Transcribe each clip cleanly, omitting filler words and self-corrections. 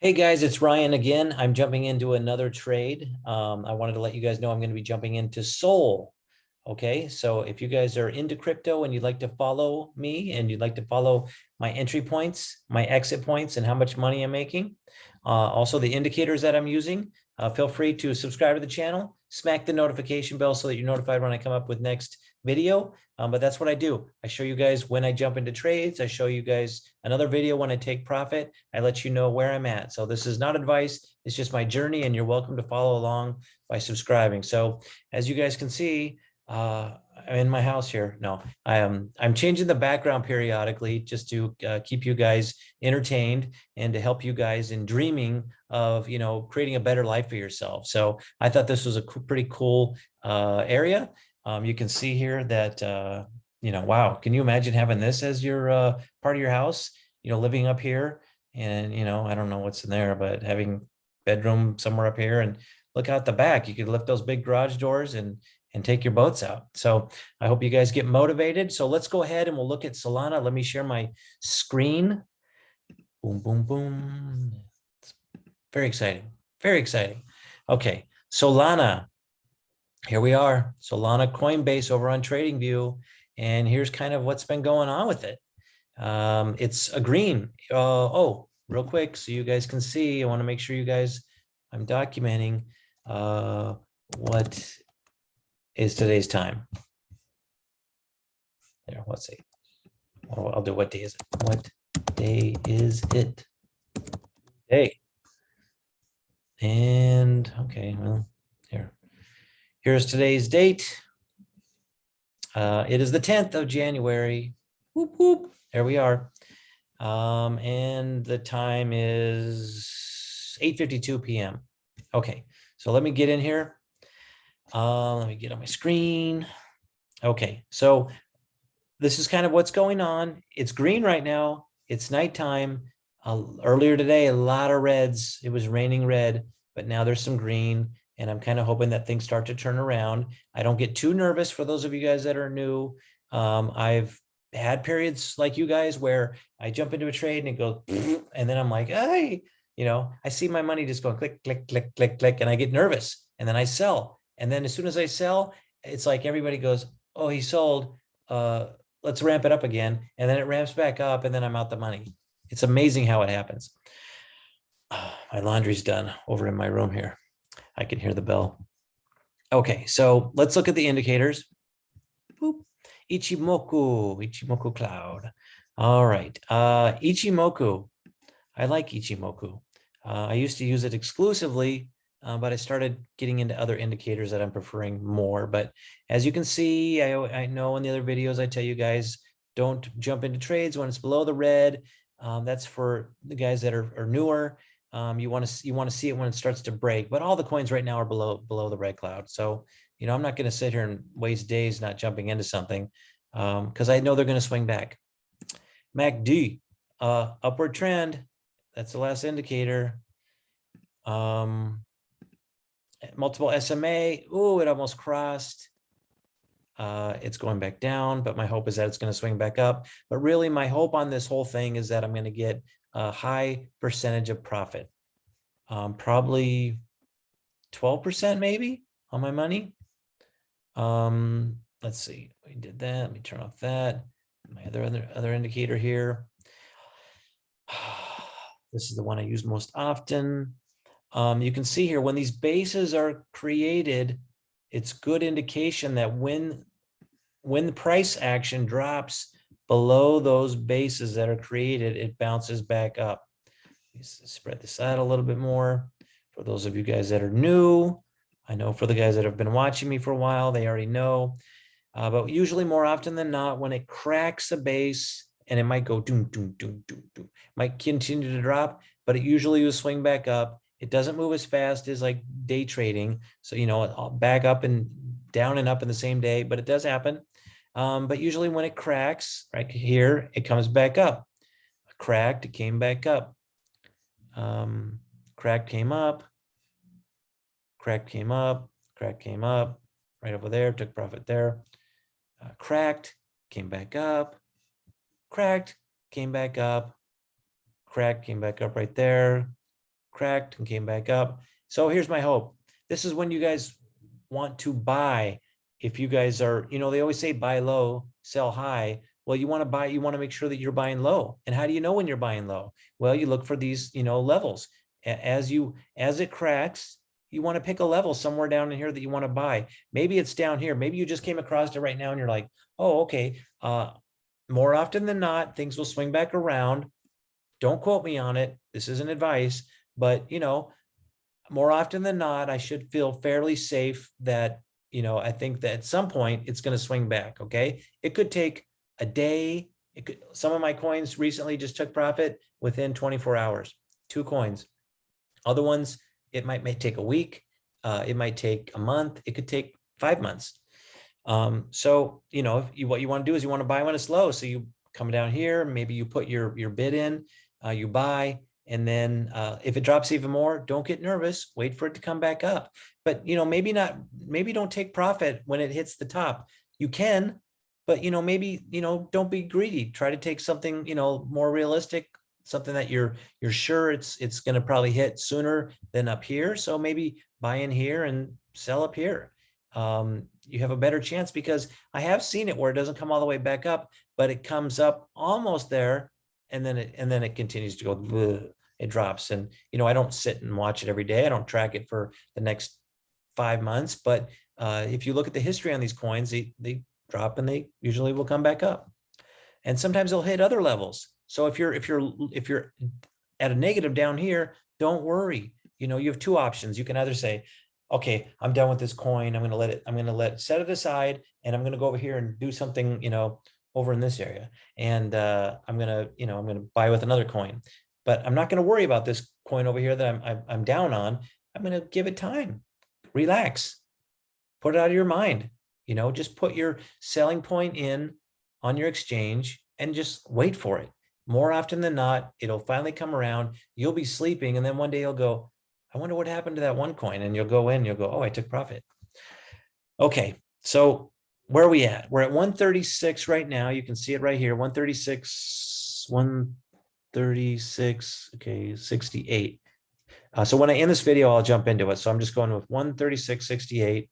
Hey guys, it's Ryan again. I'm jumping into another trade. I wanted to let you guys know I'm going to be jumping into Sol. Okay, so if you guys are into crypto and you'd like to follow me and you'd like to follow my entry points, my exit points, and how much money I'm making, also the indicators that I'm using, feel free to subscribe to the channel, smack the notification bell so that you're notified when I come up with next video. But that's what I do. I show you guys when I jump into trades. I show you guys another video when I take profit. I let you know where I'm at. So this is not advice. It's just my journey, and you're welcome to follow along by subscribing. So as you guys can see, I'm in my house here. No, I'm changing the background periodically just to keep you guys entertained and to help you guys in dreaming of, creating a better life for yourself. So I thought this was a pretty cool area. You can see here that, wow, can you imagine having this as your part of your house, living up here and, I don't know what's in there, but having bedroom somewhere up here and look out the back, you could lift those big garage doors and take your boats out. So I hope you guys get motivated. So let's go ahead and we'll look at Solana. Let me share my screen. Boom, boom, boom. It's very exciting. Very exciting. Okay, Solana. Here we are. Solana Coinbase over on TradingView. And here's kind of what's been going on with it. It's a green. Real quick, so you guys can see, I want to make sure you guys, I'm documenting what is today's time. There, let's see. I'll do what day is it? What day is it? Hey. And okay, well, here's today's date. It is the 10th of January. Whoop, whoop. There we are. And the time is 8:52 p.m. Okay, so let me get in here. Let me get on my screen. Okay, so this is kind of what's going on. It's green right now. It's nighttime. Earlier today, a lot of reds. It was raining red, but now there's some green. And I'm kind of hoping that things start to turn around. I don't get too nervous for those of you guys that are new. I've had periods like you guys where I jump into a trade and it goes, and then I'm like, hey, I see my money just going click, click, click, click, click, and I get nervous. And then I sell. And then as soon as I sell, it's like everybody goes, oh, he sold. Let's ramp it up again. And then it ramps back up and then I'm out the money. It's amazing how it happens. My laundry's done over in my room here. I can hear the bell. Okay, so let's look at the indicators. Boop. Ichimoku Cloud. All right, Ichimoku. I like Ichimoku. I used to use it exclusively, but I started getting into other indicators that I'm preferring more. But as you can see, I know in the other videos, I tell you guys, don't jump into trades when it's below the red. That's for the guys that are newer. You want to see it when it starts to break, but all the coins right now are below the red cloud. So, I'm not going to sit here and waste days not jumping into something because I know they're going to swing back. MACD, upward trend. That's the last indicator. Multiple SMA. Oh, it almost crossed. It's going back down, but my hope is that it's going to swing back up. But really, my hope on this whole thing is that I'm going to get a high percentage of profit. Probably 12% maybe on my money. Let's see. We did that. Let me turn off that. My other indicator here. This is the one I use most often. You can see here when these bases are created, it's good indication that when the price action drops below those bases that are created, it bounces back up. Let's spread this out a little bit more. For those of you guys that are new, I know for the guys that have been watching me for a while, they already know. But usually more often than not, when it cracks a base, and it might go doom, doom, doom, doom, doom, might continue to drop, but it usually will swing back up. It doesn't move as fast as like day trading. So, I'll back up and down and up in the same day, but it does happen. But usually when it cracks right here, it comes back up. Cracked, it came back up. Crack came up. Crack came up. Crack came up. Right over there, took profit there. Cracked, came back up. Cracked, came back up. Cracked, came back up right there. cracked and came back up. So here's my hope. This is when you guys want to buy. If you guys are, they always say buy low, sell high. Well, you want to buy, you want to make sure that you're buying low. And how do you know when you're buying low? Well, you look for these, levels. As it cracks, you want to pick a level somewhere down in here that you want to buy. Maybe it's down here. Maybe you just came across it right now and you're like, oh, okay. More often than not, things will swing back around. Don't quote me on it. This isn't advice, but more often than not, I should feel fairly safe that, I think that at some point it's going to swing back. Okay. It could take a day. Some of my coins recently just took profit within 24 hours, 2 coins. Other ones, it might take a week. It might take a month. It could take 5 months. So, what you want to do is you want to buy when it's low. So you come down here, maybe you put your bid in, you buy, and then if it drops even more, don't get nervous, wait for it to come back up. But, maybe don't take profit when it hits the top. You can, but, maybe, don't be greedy. Try to take something, more realistic, something that you're sure it's going to probably hit sooner than up here. So maybe buy in here and sell up here. You have a better chance, because I have seen it where it doesn't come all the way back up, but it comes up almost there, and then it continues to go, bleh, it drops. And I don't sit and watch it every day. I don't track it for the next 5 months, but if you look at the history on these coins, they drop and they usually will come back up, and sometimes they'll hit other levels. So if you're at a negative down here, don't worry. You have 2 options. You can either say, okay, I'm done with this coin. I'm going to set it aside, and I'm going to go over here and do something, over in this area. And I'm going to buy with another coin, but I'm not going to worry about this coin over here that I'm down on. I'm going to give it time, relax, put it out of your mind, just put your selling point in on your exchange and just wait for it. More often than not, it'll finally come around. You'll be sleeping, and then one day you'll go, I wonder what happened to that one coin. And you'll go in, you'll go, oh, I took profit. Okay, so where are we at? We're at 136 right now. You can see it right here, 136, okay, 68. So when I end this video, I'll jump into it. So I'm just going with 136.68.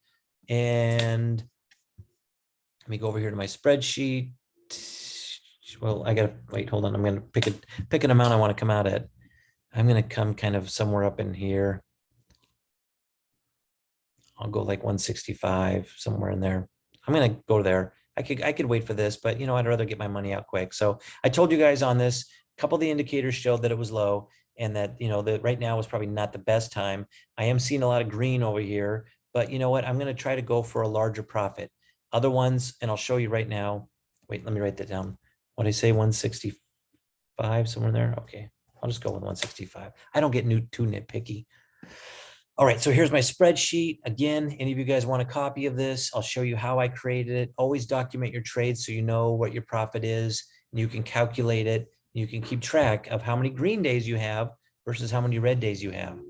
And let me go over here to my spreadsheet. Well, I gotta wait, hold on. I'm gonna pick an amount I want to come out at. I'm going to come kind of somewhere up in here. I'll go like 165, somewhere in there. I'm going to go there. I could wait for this, but I'd rather get my money out quick. So I told you guys on this, a couple of the indicators showed that it was low, and that, that right now was probably not the best time. I am seeing a lot of green over here, but you know what? I'm going to try to go for a larger profit. Other ones, and I'll show you right now. Wait, let me write that down. What did I say? 165, somewhere in there. Okay. I'll just go with 165. I don't get too nitpicky. All right, so here's my spreadsheet. Again, any of you guys want a copy of this? I'll show you how I created it. Always document your trades so you know what your profit is, and you can calculate it. You can keep track of how many green days you have versus how many red days you have.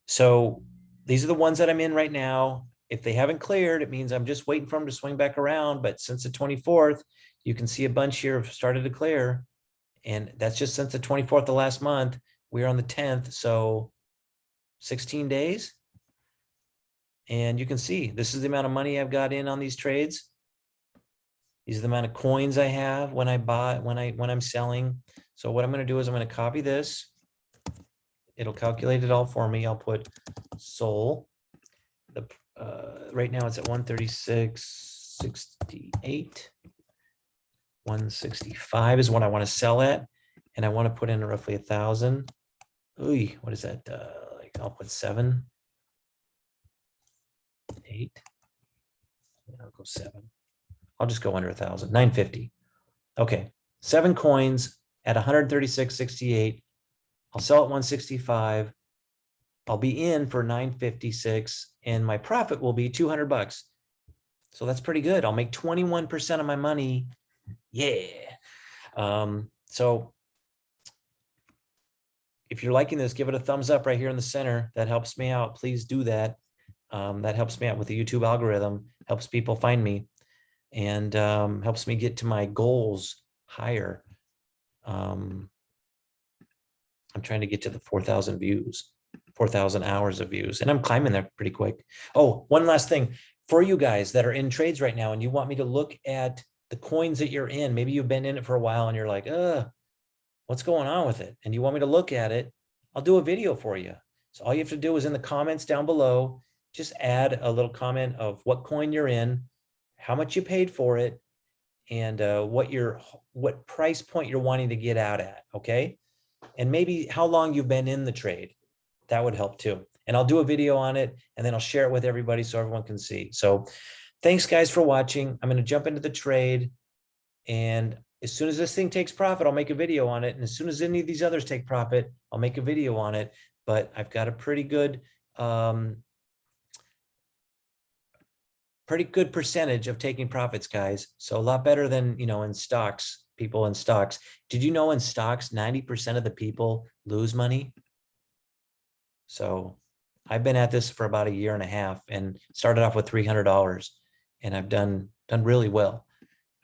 So these are the ones that I'm in right now. If they haven't cleared, it means I'm just waiting for them to swing back around. But since the 24th, you can see a bunch here have started to clear. And that's just since the 24th of last month. We're on the 10th, so 16 days. And you can see this is the amount of money I've got in on these trades. These are the amount of coins I have when I buy, when I'm selling. So what I'm going to do is I'm going to copy this. It'll calculate it all for me. I'll put SOL. Right now it's at 136.68. 165 is what I want to sell at, and I want to put in roughly 1,000. Ooh, what is that? Like I'll put 7, 8. I'll go 7. I'll just go under 1,000. 950. Okay, 7 coins at 136.68. I'll sell at 165. I'll be in for 956, and my profit will be $200. So that's pretty good. I'll make 21% of my money. Yeah. So if you're liking this, give it a thumbs up right here in the center. That helps me out. Please do that. That helps me out with the YouTube algorithm, helps people find me, and helps me get to my goals higher. I'm trying to get to the 4,000 views, 4,000 hours of views, and I'm climbing there pretty quick. Oh, one last thing for you guys that are in trades right now and you want me to look at the coins that you're in. Maybe you've been in it for a while and you're like, what's going on with it? And you want me to look at it, I'll do a video for you. So all you have to do is in the comments down below, just add a little comment of what coin you're in, how much you paid for it, and what price point you're wanting to get out at, okay? And maybe how long you've been in the trade. That would help too. And I'll do a video on it and then I'll share it with everybody so everyone can see. So thanks guys for watching. I'm going to jump into the trade, and as soon as this thing takes profit, I'll make a video on it. And as soon as any of these others take profit, I'll make a video on it. But I've got a pretty good percentage of taking profits, guys. So a lot better than, in stocks, people in stocks. Did you know in stocks, 90% of the people lose money? So I've been at this for about a year and a half and started off with $300, and I've done really well.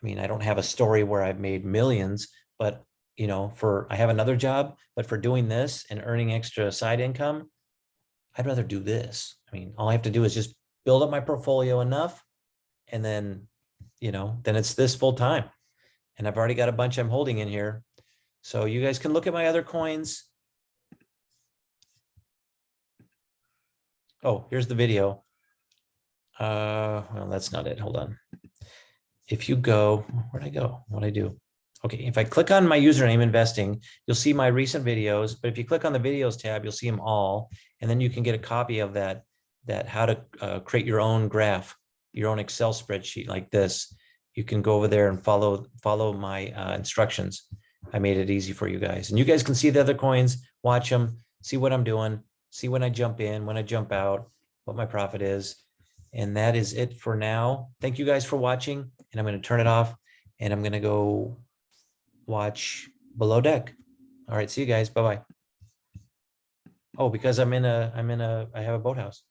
I mean, I don't have a story where I've made millions, but I have another job, but for doing this and earning extra side income, I'd rather do this. I mean, all I have to do is just build up my portfolio enough, and then, then it's this full time. And I've already got a bunch I'm holding in here. So you guys can look at my other coins. Oh, here's the video. Well, that's not it. Hold on. If you go, where'd I go? What'd I do? Okay, if I click on my username investing, you'll see my recent videos. But if you click on the videos tab, you'll see them all. And then you can get a copy of that how to create your own graph, your own Excel spreadsheet like this. You can go over there and follow my instructions. I made it easy for you guys. And you guys can see the other coins, watch them, see what I'm doing, see when I jump in, when I jump out, what my profit is. And that is it for now. Thank you guys for watching. And I'm going to turn it off and I'm going to go watch Below Deck. All right. See you guys. Bye-bye. Oh, because I have a boathouse.